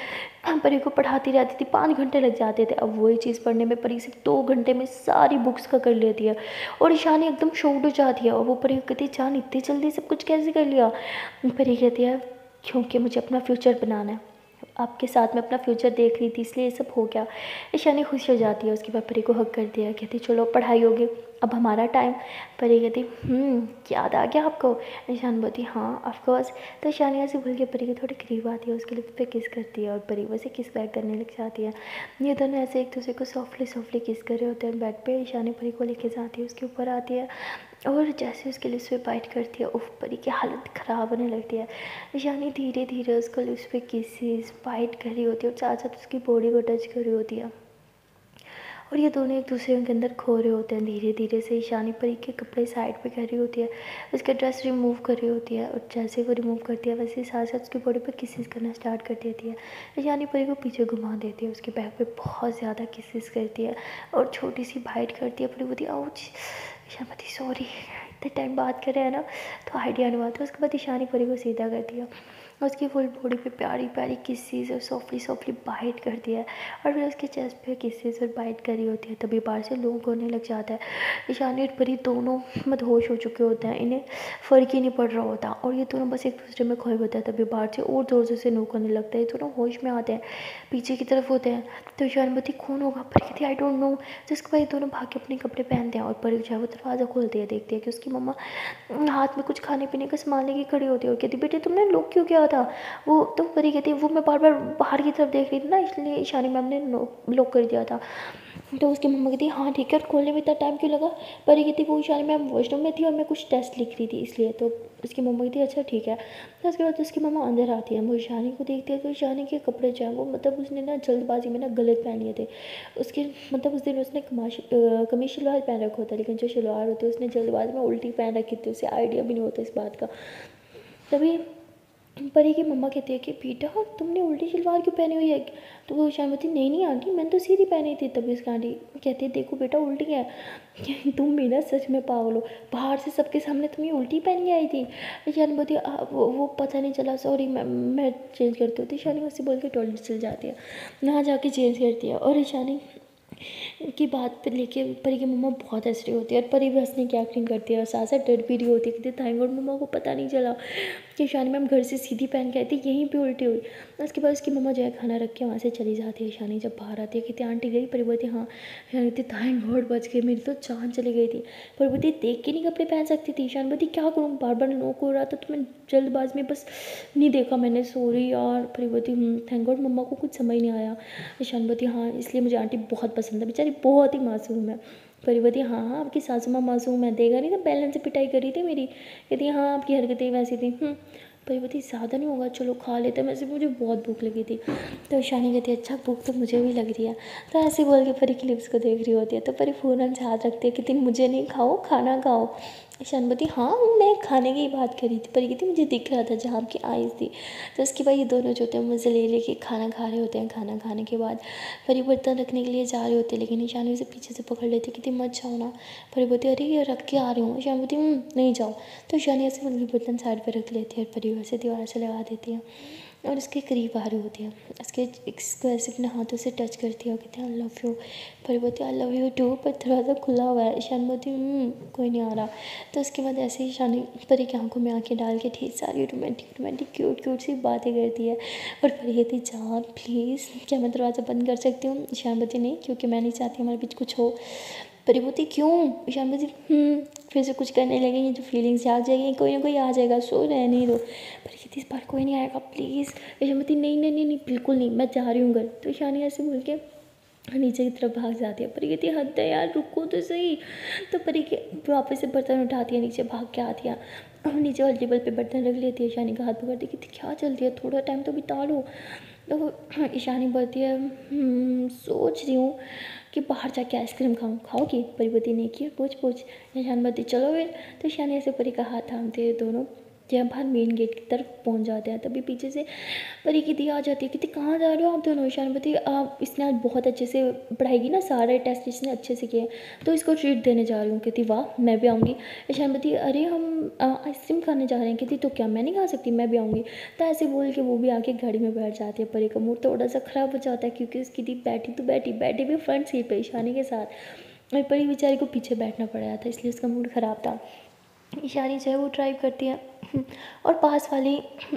परी को पढ़ाती रहती थी 5 घंटे लग जाते थे, अब वही चीज़ पढ़ने में परी सिर्फ 2 घंटे में सारी बुक्स का कर लेती है। और ईशानी एकदम शॉक्ड हो जाती है और वो परी को कहती है जान इतनी जल्दी सब कुछ कैसे कर लिया। परी कहती है क्योंकि मुझे अपना फ्यूचर बनाना है, आपके साथ में अपना फ्यूचर देख रही थी इसलिए ये सब हो गया। ईशानी खुश हो जाती है, उसके बाद परी को हक कर दिया, कहती चलो पढ़ाई होगी अब हमारा टाइम। परी कहती याद आ गया आपको। ईशान बोलती हाँ ऑफकोर्स। तो ईशानी ऐसे भूल के परी के थोड़ी करीब आती है, उसके लिप्स पे किस करती है और परी वैसे किस बैक करने लग जाती है। ये दोनों ऐसे एक दूसरे को सॉफ्टली सॉफ्टली किस कर रहे होते हैं बेड पे। ईशानी परी को लेके जाती है, उसके ऊपर आती है और जैसे उसके लिप्स पे बाइट करती है, उफ, परी की हालत ख़राब होने लगती है। ईशानी धीरे धीरे उसको लिप्स पे किसेस बाइट कर रही होती है और साथ साथ उसकी बॉडी को टच कर रही होती है, और ये दोनों एक दूसरे के अंदर खो रहे होते हैं। धीरे धीरे से ईशानी परी के कपड़े साइड पे कर रही होती है, उसका ड्रेस रिमूव कर रही होती है, और जैसे वो रिमूव करती है वैसे ही साथ साथ उसकी बॉडी पे किसेस करना स्टार्ट कर देती है। ईशानी परी को पीछे घुमा देती है, उसके बैक पे बहुत ज़्यादा किसेस करती है और छोटी सी बाइट करती है। परी बोलती है आउच, ईशानी सॉरी, इतने टाइम बात कर रहे हैं ना तो आइडिया नहीं आता। उसके बाद ईशानी परी को सीधा कर दिया और उसकी फुल बॉडी पे प्यारी प्यारी किसेस और सॉफ्टली सॉफ्टली बाइट कर दिया है, और फिर उसके चेस्ट पे किसेस और बाइट करी होती है। तभी बाहर से लोग होने लग जाता है। ईशानी और परी दोनों मदहोश हो चुके होते हैं, इन्हें फ़र्क ही नहीं पड़ रहा होता और ये दोनों बस एक दूसरे में खोए होते हैं। तभी बाहर से और ज़ोर ज़ोर से नोक होने लगता है। ये दोनों होश में आते हैं, पीछे की तरफ होते हैं। तो ईशानी बोलती कौन होगा, परी कहती आई डोंट नो। तो उसके बाद ये दोनों भाग के अपने कपड़े पहनते हैं और परी जो है वो दरवाज़ा खोलती है, देखती है कि उसकी मम्मा हाथ में कुछ खाने पीने का सामान लेके खड़ी होती है और कहती बेटे तुमने लॉक क्यों किया था। वो तो परी कहती है वो मैं बार बार बाहर की तरफ देख रही थी ना, इसलिए ईशानी मैम ने लॉक कर दिया था। तो उसकी मम्मा कहती हाँ ठीक है, और खोलने में इतना टाइम क्यों लगा। परी कहती वो ईशानी मैम वॉशरूम में थी और मैं कुछ टेस्ट लिख रही थी इसलिए। तो उसकी मम्मा कहती अच्छा ठीक है। तो उसके बाद उसकी मम्मा अंदर आती है, वो ईशानी को देखती है तो ईशानी के कपड़े जो हैं वो मतलब उसने ना जल्दबाजी में ना गलत पहन लिए थे। उसके मतलब उस दिन उसने कमीज शलवार पहन रखा होता है, लेकिन जो शलवार होती है उसने जल्दबाजी में उल्टी पहन रखी थी, उसे आइडिया भी नहीं होता इस बात का। तभी परी की मम्मा कहती है कि बेटा तुमने उल्टी शलवार क्यों पहनी हुई है। तो वो ईशान बोलती नहीं नहीं आंटी मैंने तो सीधी पहनी थी। तभी उसकी आंटी कहती है देखो बेटा उल्टी है। तुम भी ना सच में पागल हो, बाहर से सबके सामने तुम ये उल्टी पहन के आई थी। ईशान बोलती वो पता नहीं चला सॉरी मैं चेंज करती हूँ। तो ईशानी उससे बोल के टॉयलेट चल जाती है, वहाँ जाके चेंज करती है। और ईशानी की बात पर लेके परी की मम्मा बहुत हंस रही होती है और परी भी हंसने की एक्टिंग करती है और साथ साथ डर भी रही होती है कि थैंक गॉड मम्मा को पता नहीं चला कि ईशानी मैम घर से सीधी पहन के आई थी, यहीं पे उल्टी हुई। उसके बाद उसकी मम्मा जो है खाना रख के वहाँ से चली जाती है। ईशानी जब बाहर आती है कहती आंटी गई, परी बोलती हाँ। ईशानी कहती थैंक गॉड बच गई, मेरी तो जान चली गई थी। परी बोलती देख के नहीं कपड़े पहन सकती थी। ईशानी बोलती क्या करूँ बार बार नोक हो रहा था तो मैं जल्दबाज में बस नहीं देखा मैंने, सॉरी यार। परी बोलती थैंक गॉड मम्मा को कुछ समझ नहीं आया। ईशानी बोलती हाँ इसलिए मुझे आंटी बहुत पसंद है, बेचारी बहुत ही मासूम है। परी बोलती हाँ हाँ आपकी सासू माँ मासूम है, देखा नहीं था बैलेंस से पिटाई करी थी मेरी। कहती हाँ आपकी हरकतें वैसी थी। परी बोलती ज़्यादा नहीं होगा चलो खा लेते, वैसे मुझे बहुत भूख लगी थी। तो ईशानी कहती है अच्छा भूख तो मुझे भी लग रही है। तो ऐसे बोल के परी की लिप्स को देख रही होती है। तो परी फ़ौरन से हाथ रखती है कहती मुझे नहीं खाओ खाना खाओ। ईशान बोलती हाँ मैं खाने की ही बात कर रही थी। परी कहती मुझे दिख रहा था जहाँ आपकी आईज़ थी। तो उसके बाद ये दोनों जो होते हैं मज़े ले लेके खाना खा रहे होते हैं। खाना खाने के बाद परी बर्तन रखने के लिए जा रहे होते हैं, लेकिन ईशानी उसे पीछे से पकड़ लेती कहती मत जाओ ना। परी बोलती अरे ये रख के आ रही हूँ। ईशान बोलती नहीं जाओ। तो ईशानी ऐसे मतलब बर्तन साइड पर रख लेती है और परी वैसे दीवार से लगा देती है और उसके करीब आ रही होती है। इसको ऐसे अपने हाथों से टच करती है और कहती है आई लव यू। परी बोलती आई लव यू टू, पर दरवाज़ा खुला हुआ है। ईशान बोलती कोई नहीं आ रहा। तो उसके बाद ऐसे ही ईशानी परी की आंखों में आंखें डाल के ढेर सारी रोमांटिक क्यूट क्यूट सी बातें करती है। और परी कहती जान प्लीज़ क्या मैं दरवाज़ा बंद कर सकती हूँ। ईशान बोलती नहीं क्योंकि मैं नहीं चाहती हमारे बीच कुछ हो। परी बोलती क्यों। ईशान बोलती फिर से कुछ करने लगेंगे जो फीलिंग्स आ जाएगी, कोई ना कोई आ जाएगा, सो रहने दो। परी कहती इस बार कोई नहीं आएगा प्लीज़। ईशान बोलती नहीं नहीं नहीं नहीं बिल्कुल नहीं, मैं जा रही हूँ घर। तो ईशानी ऐसे बोल के नीचे की तरफ भाग जाती है। परी कहती है हद है यार रुको तो सही। तो परी के वापस से बर्तन उठाती है, नीचे भाग के आती है और नीचे वाले टेबल पे बर्तन रख लेती है। ईशानी का हाथ पकड़ती कहती क्या चलती है, थोड़ा टाइम तो बिता लो। तो ईशानी बोलती है सोच रही हूँ कि बाहर जाके आइसक्रीम खाऊँ, खाओगी। परी बोलती नहीं की पूछ। ईशानी बोलती चलो फिर। तो ईशानी ऐसे परी का हाथ थामते हैं, दोनों जब बाहर मेन गेट की तरफ पहुंच जाते हैं तभी पीछे से परी की दी आ जाती है। कहती कहाँ जा रहे हो आप दोनों। ईशान बोलती आप इसने आज बहुत अच्छे से पढ़ाई की ना, सारे टेस्ट इसने अच्छे से किए तो इसको ट्रीट देने जा रही हूँ। कहती वाह मैं भी आऊँगी। ईशान बोलती अरे हम आइसक्रीम खाने जा रहे हैं। कहती तो क्या मैं नहीं खा सकती, मैं भी आऊँगी। तो ऐसे बोल के वो भी आके गाड़ी में बैठ जाती है। परी का मूड थोड़ा सा ख़राब हो जाता है क्योंकि उसकी दी बैठी भी फ्रंट सीट पर ईशानी के साथ, और परी बेचारी को पीछे बैठना पड़ रहा था इसलिए उसका मूड ख़राब था। ईशानी जो है वो ड्राइव करती है और पास वाली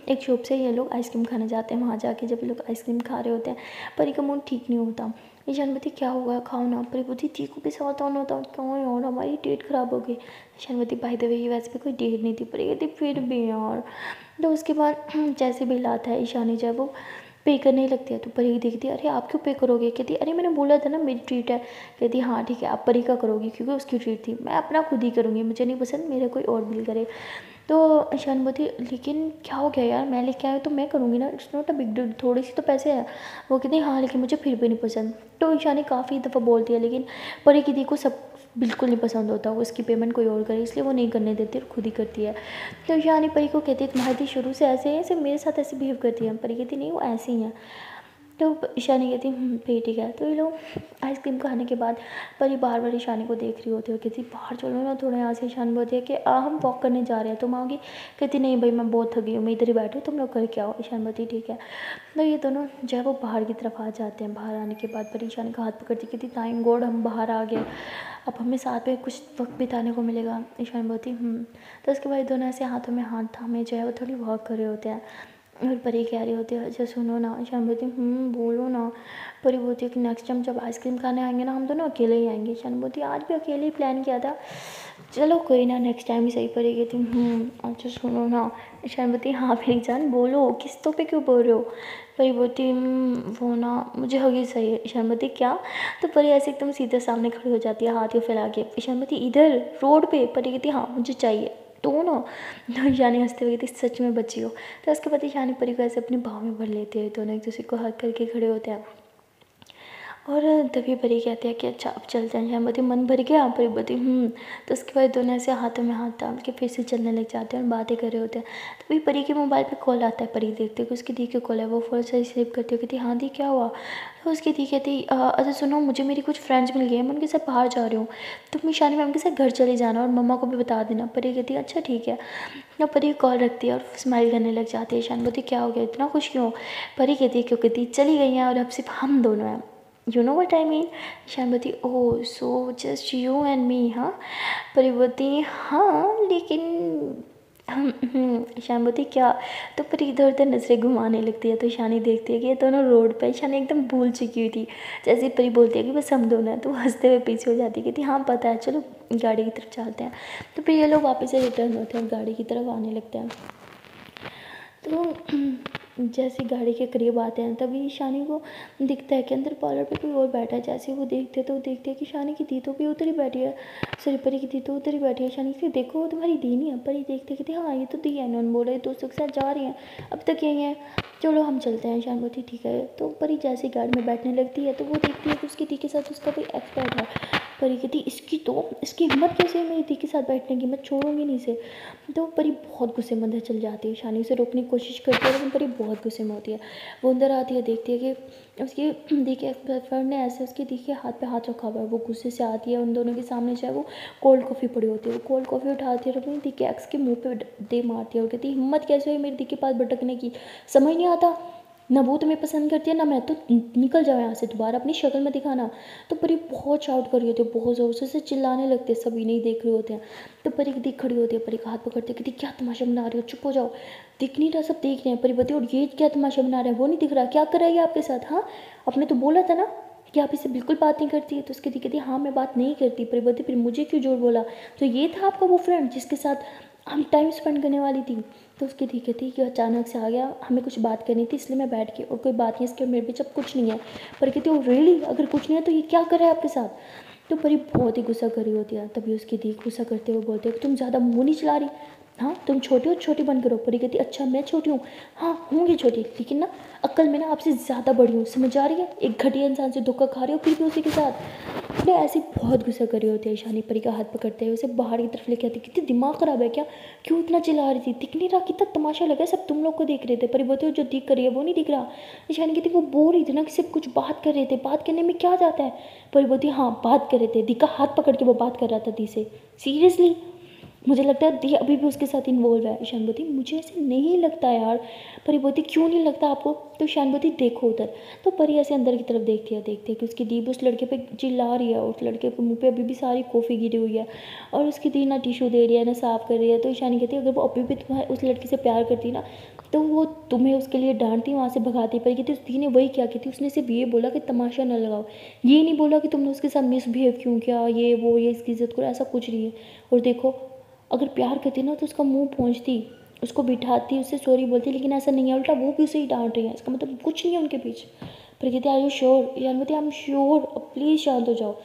एक शॉप से ये लोग आइसक्रीम खाने जाते हैं। वहाँ जाके जब ये लोग आइसक्रीम खा रहे होते हैं परी का मूड ठीक नहीं होता। ईशान बोलती क्या हुआ खाओ ना। परी बोलती ठीक को भी साथ आना होता क्यों यार हमारी डेट ख़राब हो गई। ईशान बोलती बाय द वे ये वैसे भी कोई डेट नहीं थी। परी कहती फिर भी यार। तो उसके बाद जैसे बिल आता है ईशानी जो है वो पे करने लगती है। तो परी देखती है, अरे आप क्यों पे करोगे? कहती अरे मैंने बोला था ना मेरी ट्रीट है। कहती हाँ ठीक है, आप परी का करोगी क्योंकि उसकी ट्रीट थी, मैं अपना खुद ही करूँगी, मुझे नहीं पसंद मेरा कोई और बिल करे। तो ईशान बोलती लेकिन क्या हो गया यार, मैं लेके आया तो मैं करूँगी ना, it's not a big deal, थोड़ी सी तो पैसे हैं। वो कहती हाँ लेकिन मुझे फिर भी नहीं पसंद। तो ईशानी काफ़ी दफ़ा बोलती है, लेकिन परी की दी को सब बिल्कुल नहीं पसंद होता, वो उसकी पेमेंट कोई और करे, इसलिए वो नहीं करने देती और खुद ही करती है। तो ईशानी परी को कहती है तुम्हारी दी शुरू से ऐसे है, सिर्फ मेरे साथ ऐसे बिहेव करती है। परी कहती नहीं वो ऐसे ही हैं। तो ईशानी कहती फिर ठीक है। तो ये लोग आइसक्रीम खाने के बाद परी बार बार ईशानी को देख रही होती है, कहती बाहर चलो ना थोड़ा यहाँ से। ईशानी बोलती है कि हम वॉक करने जा रहे हैं, तुम आओगी? कहती नहीं भाई मैं बहुत थकी हूँ, मैं इधर ही बैठी हूँ, तुम लोग करके आओ। ईशानी बोलती ठीक है। तो ये दोनों जो है वो बाहर की तरफ आ जाते हैं। बाहर आने के बाद परी ईशानी का हाथ पकड़ती, कहती थैंक गॉड हम बाहर आ गए, अब हमें साथ में कुछ वक्त बिताने को मिलेगा। ईशानी बोलती तो उसके बाद दोनों ऐसे हाथों में हाथ थामे जो है वो थोड़ी वॉक कर रहे होते हैं। और परी कह रही होती है अच्छा सुनो ना। ईशान बोलती बोलो ना। परी बोलती है कि नेक्स्ट टाइम जब आइसक्रीम खाने आएंगे ना हम दोनों अकेले ही आएंगे। ईशान बोलती आज भी अकेले ही प्लान किया था, चलो कोई ना नेक्स्ट टाइम ही सही। परी कहती अच्छा सुनो ना। ईशान बोलती हाँ मेरी जान बोलो, किस्तों पे क्यों बोल रहे हो? परी बोलती वो ना मुझे हगी चाहिए। ईशान बोलती क्या? तो परी ऐसे एकदम सीधे सामने खड़ी हो जाती है हाथ को फैला के। ईशान बोलती इधर रोड पे? परी कहती हाँ मुझे चाहिए तो ना। तो ईशानी हंसते हुए कहती सच में बच्ची हो। तो उसके बाद ईशानी परी को ऐसे अपनी बाहों में भर लेते हैं, दोनों एक दूसरे को हक करके खड़े होते हैं। और तभी परी कहती है कि अच्छा अब चलते हैं। ईशान बोलती मन भर गया? परी बोलती तो उसके बाद दोनों ऐसे हाथों में हाथ डाल के फिर से चलने लग जाते हैं और बातें कर रहे होते हैं। तभी परी के मोबाइल पे कॉल आता है। परी देखती है कि उसकी दी का कॉल है, वो फ़ोन से रिसीव करती है, कहती हाँ दी क्या हुआ? तो उसकी दी कहती अच्छा सुनो मुझे मेरी कुछ फ्रेंड्स मिल गए हैं, मैं उनके साथ बाहर जा रही हूँ, तुम ईशानी मैम के साथ घर चले जाना और मम्मा को भी बता देना। परी कहती है अच्छा ठीक है। तो परी कॉल रखती है और स्माइल करने लग जाती है। ईशान बोलती क्या हो गया इतना खुश क्यों? परी कहती है क्योंकि दी चली गई हैं और अब सिर्फ हम दोनों हैं, you know what I mean. Ishaan बोलती oh so just you and me हाँ? परी बोलती हाँ लेकिन ईशान बोलती क्या? तो परी इधर उधर नजरें घुमाने लगती है। तो ईशानी देखती है कि ये दोनों रोड पे, ईशानी एकदम भूल चुकी हुई थी। जैसे परी बोलती है कि बस हम दोनों हैं, तो हंसते हुए पीछे हो जाती है, कहती हाँ पता है चलो गाड़ी की तरफ चलते हैं। तो फिर ये लोग वापस से रिटर्न होते हैं, गाड़ी की तरफ आने लगते हैं। तो जैसे गाड़ी के करीब आते हैं तभी शानी को दिखता है कि अंदर पार्लर पे कोई और बैठा है। जैसे वो देखते तो देखते हैं कि शानी की दी तो भी उधर ही बैठी है, सॉरी परी की दी तो उधर ही बैठी है। शानी फिर देखो वो तुम्हारी दी नहीं है। परी देखते कहते हाँ ये तो दी है, उन्होंने बोला दोस्तों के साथ जा रही हैं, अब तक यही है, चलो हम चलते हैं। शान बोलती ठीक है। तो परी जैसे गाड़ी में बैठने लगती है तो वो देखती है कि उसकी दी के साथ उसका कोई एक्स बैठा है। परी कहती इसकी हिम्मत कैसे है मेरी दी के साथ बैठने की, मैं छोड़ूंगी नहीं इसे। तो परी बहुत गुस्से में अंदर चल जाती है। शानी उसे रोकने की कोशिश करती है लेकिन परी बहुत गुस्से में होती है। वो अंदर आती है, देखती है कि उसकी दी के फ्रेंड ने ऐसे उसकी दी के हाथ पे हाथ रखा हुआ है। वो गुस्से से आती है, उन दोनों के सामने जो है वो कोल्ड कॉफ़ी पड़ी होती है, वो कोल्ड कॉफ़ी उठाती है और अपनी दी के एक्स के मुँह पे दे मारती है और कहती है हिम्मत कैसे हुई मेरी दी के पास भटकने की, समझ नहीं आता ना वो तुम्हें पसंद करती है ना मैं, तो निकल जाओ यहाँ से, दोबारा अपनी शक्ल में दिखाना। तो परी बहुत शाउट कर रही होती है, बहुत ज़ोर से चिल्लाने लगते हैं, सभी नहीं देख रहे होते हैं। तो परी की दिख खड़ी होती है, परी का हाथ पकड़ते कहती क्या तमाशा बना रही हो, चुप हो जाओ, दिख नहीं रहा सब देख रहे हैं। परी बोलती और ये क्या तमाशा बना रहे हैं, वो नहीं दिख रहा, क्या कर रहा है आपके साथ? हाँ आपने तो बोला था ना कि आप इससे बिल्कुल बात नहीं करती है। तो उसकी दी कहती हाँ मैं बात नहीं करती। परी बोलती फिर मुझे क्यों जोर बोला? तो ये था आपका वो फ्रेंड जिसके साथ हम टाइम स्पेंड करने वाली थी। तो उसकी दी कहती कि अचानक से आ गया, हमें कुछ बात करनी थी इसलिए मैं बैठ के, और कोई बात नहीं इसके मेरे बीच अब कुछ नहीं है। पर कहती ओ रियली, अगर कुछ नहीं है तो ये क्या कर रहा है आपके साथ? तो परी बहुत ही गुस्सा कर रही होती है। तभी उसकी दी गुस्सा करते हुए बोलते हैं कि तुम ज़्यादा मुँह नहीं चला रही, हाँ तुम छोटी हो, छोटी बन करो। परी कहती अच्छा मैं छोटी हूँ? हाँ होंगी छोटी, लेकिन ना अक्ल में ना आपसे ज़्यादा बड़ी हूँ, समझ आ रही है? एक घटिया इंसान से धोखा खा रही हो फिर भी उसी के साथ। मैं ऐसी बहुत गुस्सा कर रही होती है। शानी परी का हाथ पकड़ते हुए उसे बाहर की तरफ लेके आती, कितनी दिमाग ख़राब है क्या, क्यों इतना चिल्ला रही थी, दिख नहीं रहा कितना तमाशा लगा, सब तुम लोग को देख रहे थे। परी बोलते जो दिख कर रही है वो नहीं दिख रहा। शानी कहती वो बोल रही थी ना कि सिर्फ कुछ बात कर रहे थे, बात करने में क्या जाता है? परी बोलती हाँ बात कर रहे थे, दी का हाथ पकड़ के वो बात कर रहा था दी से, सीरियसली मुझे लगता है दी अभी भी उसके साथ इन्वॉल्व है। ईशान बोलती मुझे ऐसे नहीं लगता यार। परी बोलती क्यों नहीं लगता आपको? तो ईशान बोलती देखो उधर। तो परी ऐसे अंदर की तरफ देखती है कि उसकी दी उस लड़के पे चिल्ला रही है, उस लड़के के मुंह पे अभी भी सारी कॉफ़ी गिरी हुई है और उसकी दी ना टिशू दे रही है ना साफ़ कर रही है। तो ईशानी कहती है अगर वो अभी भी तुम्हारे उस लड़की से प्यार करती ना तो वो तुम्हें उसके लिए डांटती, वहाँ से भगाती। परी कहती उस दी ने वही क्या की थी, उसने सिर्फ ये बोला कि तमाशा न लगाओ, ये नहीं बोला कि तुमने उसके साथ मिसबिहेव क्यों किया, ये वो ये इसकी इज्जत करो, ऐसा कुछ नहीं है। और देखो अगर प्यार करती ना तो उसका मुंह पहुँचती, उसको बिठाती, उससे सॉरी बोलती, लेकिन ऐसा नहीं है, उल्टा वो भी उसे ही डांट रही है। इसका मतलब कुछ नहीं है उनके बीच। Prakriti are you sure? Ishani I am sure, please शांत हो जाओ।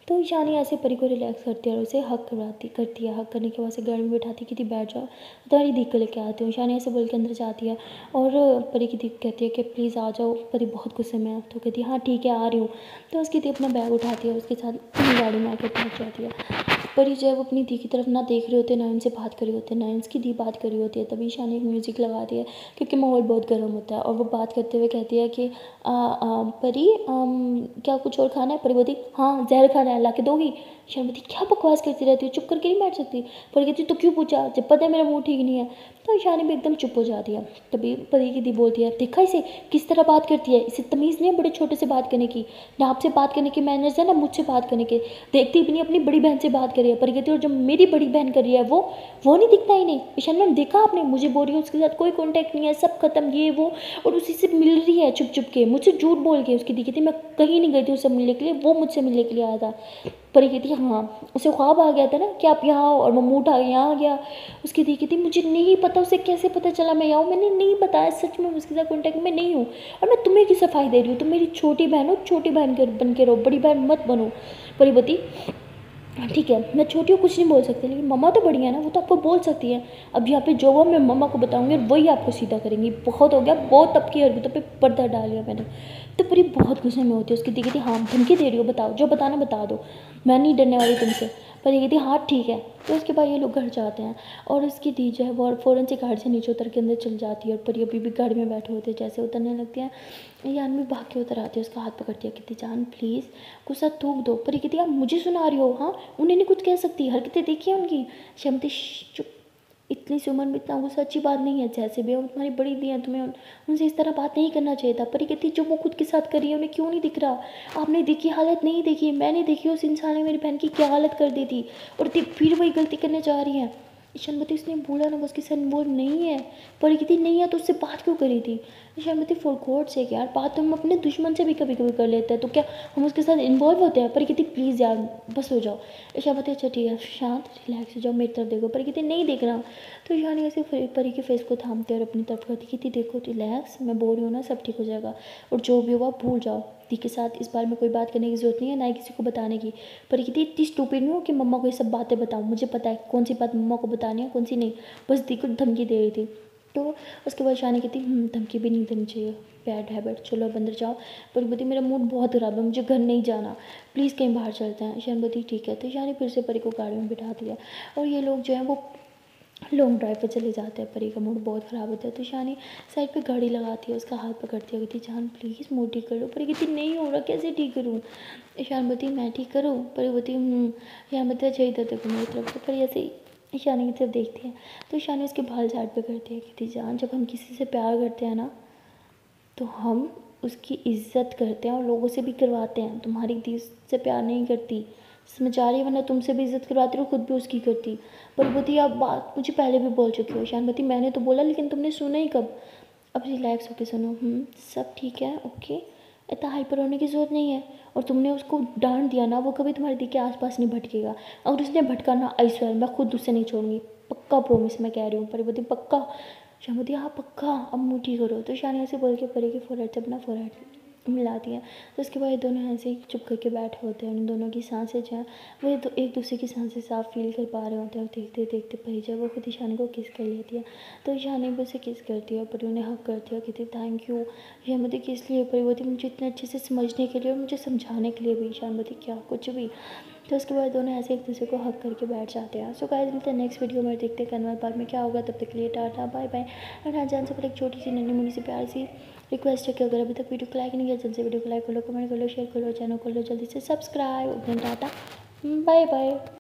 तो ईशानी ऐसे परी को रिलैक्स करती है और उसे हक करती है। हक करने के बाद से गाड़ी में बैठाती कि बैठ जाओ, तुम्हारी दी को लेके आती हूँ। ईशानी ऐसे बोल के अंदर जाती है और परी की दी कहती है कि प्लीज़ आ जाओ, परी बहुत गुस्से में है। तो कहती है हाँ ठीक है आ रही हूँ। तो उसकी दी अपना बैग उठाती है, उसके साथ गाड़ी में आकर पहुँच जाती है। परी जब अपनी दी की तरफ ना देख रहे होते, ना उनसे बात कर रही होते, ना उसकी दी बात कर रही होती है, तभी ईशानी एक म्यूज़िक लगाती है क्योंकि माहौल बहुत गर्म होता है। और वो बात करते हुए कहती है कि परी क्या कुछ और खाना है? परी बोलती हाँ जहर खाना है, ला के दोगी? ईशानी बोलती क्या बकवास करती रहती है, चुप करके नहीं बैठ सकती? परी कहती तो क्यों पूछा, जब पता है मेरा मुँह ठीक नहीं है? तो ईशानी भी एकदम चुप हो जाती है। तभी परी की दी बोलती है देखा इसे किस तरह बात करती है, इसे तमीज़ नहीं है बड़े छोटे से बात करने की, ना आपसे बात करने की मैनर्स है ना मुझसे बात करने के। देखती भी नहीं अपनी बड़ी बहन से बात कर रही है। परी कहती है और जब मेरी बड़ी बहन कर रही है वो नहीं दिखता ही नहीं। ईशानी मैम देखा आपने, मुझे बोल रही है उसके साथ कोई कॉन्टैक्ट नहीं है, सब खत्म ये वो, और उसी से मिल रही है चुप चुप के, मुझसे झूठ बोल के। उसकी दी कहती मैं कहीं नहीं गई थी उससे मिलने के लिए, वो मुझसे मिलने के लिए आया था। परी कहती है हाँ उसे ख्वाब आ गया था ना कि आप यहाँ आओ, और वो मुँह उठा के यहाँ आ गया। उसकी दी कहती मुझे नहीं पता, उसे कैसे पता चला मैं यहाँ हूँ, मैंने नहीं बताया, सच में उसके साथ कॉन्टैक्ट में नहीं हूँ, और मैं तुम्हें की सफाई दे रही हूँ, तुम मेरी छोटी बहन हो, छोटी बहन बन के रहो, बड़ी बहन मत बनो। परी बोती ठीक है मैं छोटी हूँ कुछ नहीं बोल सकती, लेकिन मम्मा तो बड़ी है ना, वो तो आपको बोल सकती है। अब यहाँ पे जो हुआ मैं मम्मा को बताऊंगी और वही आपको सीधा करेंगी। बहुत हो गया, बहुत अब की हरकतों पे पर्दा डाल लिया मैंने। तो परी बहुत गुस्से में होती है। उसकी दी कहती हाँ धमकी दे रही हो, बताओ जो बताना बता दो, मैं नहीं डरने वाली तुमसे। परी कहती हाँ ठीक है। तो उसके बाद ये लोग घर जाते हैं और उसकी दी जो है वो फ़ौरन से गाड़ी से नीचे उतर के अंदर चल जाती है। और परी अभी भी गाड़ी में बैठे होते हैं, जैसे उतरने लगती है ये आदमी भाग के उतर आती है, उसका हाथ पकड़ती है, कहती जान प्लीज़ गुस्सा थूक दो। परी कहती आप मुझे सुना रही हो? हाँ उन्हें नहीं कुछ कह सकती, हरकतें देखी है उनकी। शमती चुप, इतनी सी उम्र में इतना गुस्सा अच्छी बात नहीं है, जैसे भी हो तुम्हारी बड़ी दी है, तुम्हें उनसे इस तरह बात नहीं करना चाहिए था। परी कहती जो वो खुद के साथ कर रही है उन्हें क्यों नहीं दिख रहा? आपने देखी हालत नहीं देखी, मैंने देखी, उस इंसान ने मेरी बहन की क्या हालत कर दी थी, और फिर वही गलती करने जा रही है। ईशानवती उसने बोला ना, उसकी सन बोल नहीं है। परी कहती नहीं है तो उससे बात क्यों करी थी? ईशानवती फॉर गॉड से यार, बात तो हम अपने दुश्मन से भी कभी कभी कर लेते हैं, तो क्या हम उसके साथ इन्वॉल्व होते हैं? परी कहती प्लीज़ यार बस हो जाओ। ईशानवती अच्छा ठीक है शांत रिलैक्स हो जाओ, मेरी तरफ देखो। परी कहती नहीं देख रहा। तो ईशानी ऐसे परी के फेस को थामते और अपनी तरफ करती कहती देखो रिलैक्स, मैं बोल रही हूँ ना सब ठीक हो जाएगा, और जो भी हुआ भूल जाओ। दी के साथ इस बारे में कोई बात करने की ज़रूरत नहीं है, ना ही किसी को बताने की। पर कहती इतनी स्टूपिड नहीं हो कि मम्मा को ये सब बातें बताऊँ, मुझे पता है कौन सी बात मम्मा को बतानी है कौन सी नहीं। बस दी को धमकी दे रही थी। तो उसके बाद ईशानी कहती धमकी भी नहीं देनी चाहिए, बैड हैबिट, चलो अब अंदर जाओ। पर बोलती मेरा मूड बहुत ख़राब है, मुझे घर नहीं जाना, प्लीज़ कहीं बाहर चलते हैं। ईशान बोलती ठीक है। तो ईशानी फिर से परी को गाड़ी में बिठा दिया और ये लोग जो है वो लॉन्ग ड्राइव पर चले जाते हैं। परी का मूड बहुत ख़राब होता है। तो ईशानी साइड पे गाड़ी लगाती है, उसका हाथ पकड़ती है, कहती जान प्लीज़ मूड ठीक कर लो। परी कहती नहीं हो रहा, कैसे ठीक करूँ? ईशान बोलती मैं ठीक करूँ? परी बोलती ईशान बोलती अच्छा इधर देखो मेरी तरफ। तो परी ऐसे ईशानी की तरफ देखती है। तो ईशानी उसके बाल झाड़ पे करती है, कहती जान जब हम किसी से प्यार करते हैं ना तो हम उसकी इज्जत करते हैं और लोगों से भी करवाते हैं। तुम्हारी दी से प्यार नहीं करती, समझ आ रही है? वरना तुमसे भी इज्जत करवाती और खुद भी उसकी करती। पर बोती आप बात मुझे पहले भी बोल चुकी हो। ईशान बोती मैंने तो बोला लेकिन तुमने सुना ही कब? अब रिलैक्स होके सुनो। सब ठीक है ओके, इतना हाइपर होने की ज़रूरत नहीं है। और तुमने उसको डांट दिया ना, वो कभी तुम्हारे दी के आसपास नहीं भटकेगा। अगर उसने भटका ना आई स्वेयर मैं खुद उससे नहीं छोड़ूंगी, पक्का प्रॉमिस मैं कह रही हूँ। परी बोती पक्का? शाम बोती हाँ पक्का, अब मुँह ठीक करो। तो शानी से बोल के परी के फोरहेड से अपना फोरहेड मिलाती है। तो उसके बाद ये दोनों ऐसे ही चुप करके बैठे होते हैं। उन दोनों की सांसें जो हैं वो एक दूसरे की सांसें साफ फील कर पा रहे होते हैं। और देखते देखते परी जो है वो खुद ईशानी को किस कर लेती है। तो ईशानी भी उसे किस करती है और परी उन्हें हक करती है, कहती थैंक यू ईशानवती किस लिए? परी बोती मुझे इतने अच्छे से समझने के लिए और मुझे समझाने के लिए भी। ईशानवती क्या कुछ भी। तो उसके बाद दोनों ऐसे एक दूसरे को हक करके बैठ जाते हैं। सो गाइस मिलते हैं नेक्स्ट वीडियो में, देखते हैं कन्वर पार्ट में क्या होगा। तब तक के लिए टाटा बाय बाय। और हाँ जान से पहले एक छोटी सी नन्ही मुन्नी सी प्यार सी रिक्वेस्ट है कि अगर अभी तक वीडियो को लाइक नहीं किया जल्दी से वीडियो को लाइक कर लो, कमेंट कर लो, शेयर कर लो, चैनल कर लो जल्दी से सब्सक्राइब। Tata bye bye.